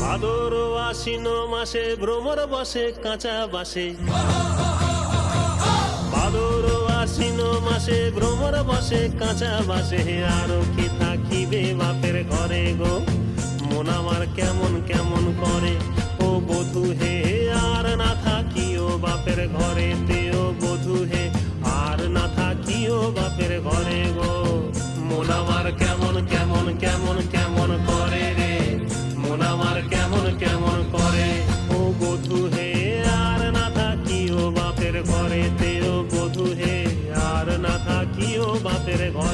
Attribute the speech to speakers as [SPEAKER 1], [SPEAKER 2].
[SPEAKER 1] ভাদর আশ্বিন মাসে ভ্রমর বসে কাঁচা বাসে, ভাদর আশ্বিন মাসে ভ্রমর বসে কাঁচা বাসে। আরো কি থাকিবে বাপের ঘরে গো, মন আমার কেমন কেমন করে। ও বধূ হে আর না থাকিও বাপের ঘরে, তেও বধূ হে আর না থাকিও বাপের ঘরে গো।